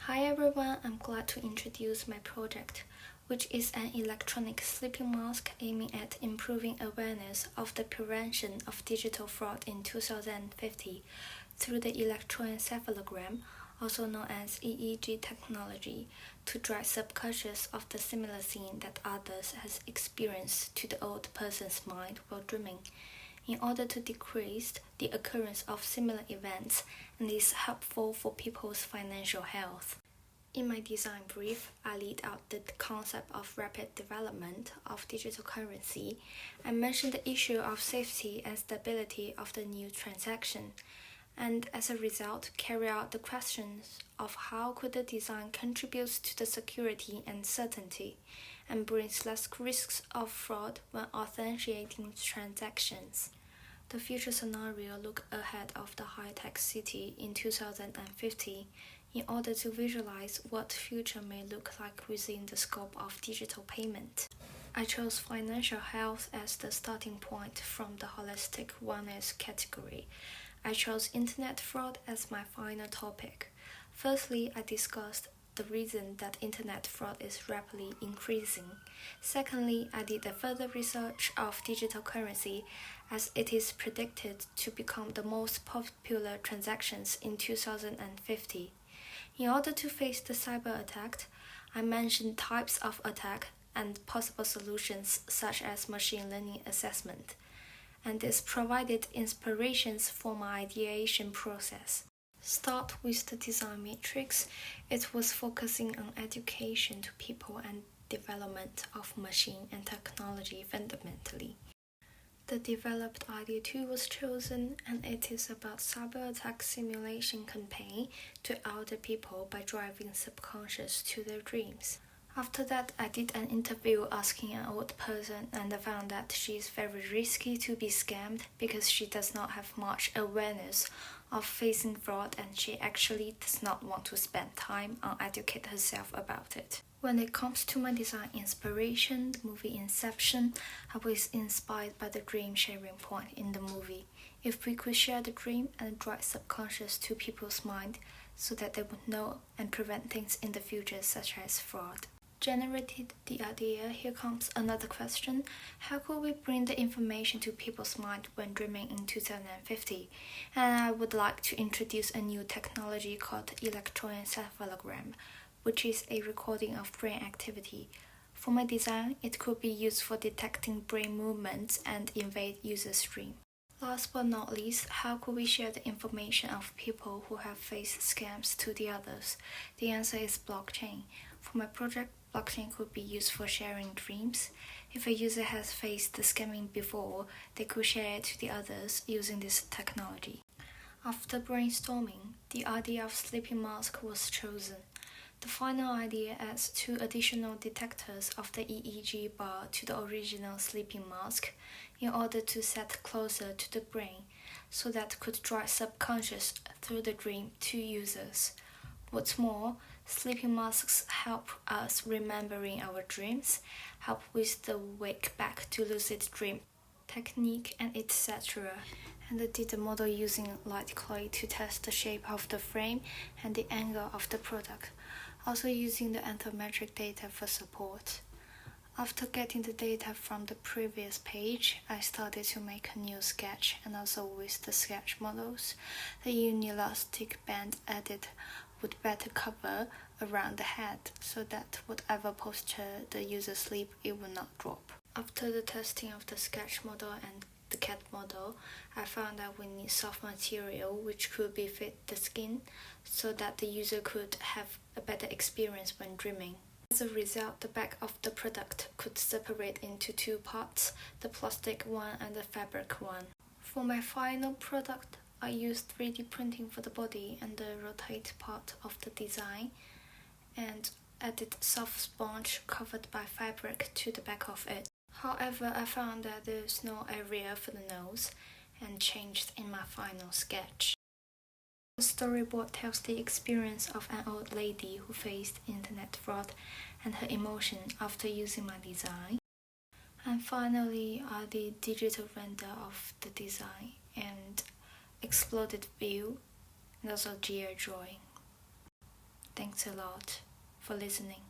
Hi everyone, I'm glad to introduce my project, which is an electronic sleeping mask aiming at improving awareness of the prevention of digital fraud in 2050 through the electroencephalogram, also known as EEG technology, to drive subconscious of the similar scene that others has experienced to the old person's mind while dreaming, in order to decrease the occurrence of similar events, and is helpful for people's financial health. In my design brief, I laid out the concept of rapid development of digital currency. I mentioned the issue of safety and stability of the new transaction, and as a result, carry out the questions of how could the design contribute to the security and certainty, and brings less risks of fraud when authenticating transactions. The future scenario look ahead of the high-tech city in 2050 in order to visualize what future may look like within the scope of digital payment. I chose financial health as the starting point from the holistic wellness category. I chose internet fraud as my final topic. Firstly, I discussed the reason that internet fraud is rapidly increasing. Secondly, I did a further research of digital currency as it is predicted to become the most popular transactions in 2050. In order to face the cyber attack, I mentioned types of attack and possible solutions such as machine learning assessment, and this provided inspirations for my ideation process. Start with the design matrix. It was focusing on education to people and development of machine and technology fundamentally. The developed idea too was chosen, and it is about cyber attack simulation campaign to elder people by driving subconscious to their dreams. After that, I did an interview asking an old person, and I found that she is very risky to be scammed because she does not have much awareness of facing fraud, and she actually does not want to spend time on educate herself about it. When it comes to my design inspiration, the movie Inception, I was inspired by the dream sharing point in the movie. If we could share the dream and drive subconscious to people's mind so that they would know and prevent things in the future such as fraud. Generated the idea, here comes another question. How could we bring the information to people's mind when dreaming in 2050? And I would like to introduce a new technology called electroencephalogram, which is a recording of brain activity. For my design, it could be used for detecting brain movements and invade users' dream. Last but not least, how could we share the information of people who have faced scams to the others? The answer is blockchain. For my project, blockchain could be used for sharing dreams. If a user has faced the scamming before, they could share it to the others using this technology. After brainstorming, the idea of sleeping mask was chosen. The final idea adds 2 additional detectors of the EEG bar to the original sleeping mask in order to set closer to the brain, so that could drive subconscious through the dream to users. What's more, sleeping masks help us remembering our dreams, help with the wake back to lucid dream technique, and etc. And I did a model using light clay to test the shape of the frame and the angle of the product, also using the anthropometric data for support. After getting the data from the previous page, I started to make a new sketch, and also with the sketch models, the inelastic band added would better cover around the head so that whatever posture the user sleep, it will not drop. After the testing of the sketch model and the CAD model, I found that we need soft material which could be fit the skin so that the user could have a better experience when dreaming. As a result, the back of the product could separate into 2 parts, the plastic one and the fabric one. For my final product, I used 3D printing for the body and the rotate part of the design, and added soft sponge covered by fabric to the back of it. However, I found that there is no area for the nose, and changed in my final sketch. The storyboard tells the experience of an old lady who faced internet fraud and her emotion after using my design. And finally, I did digital render of the design and exploded view and also GI drawing. Thanks. Thanks a lot for listening.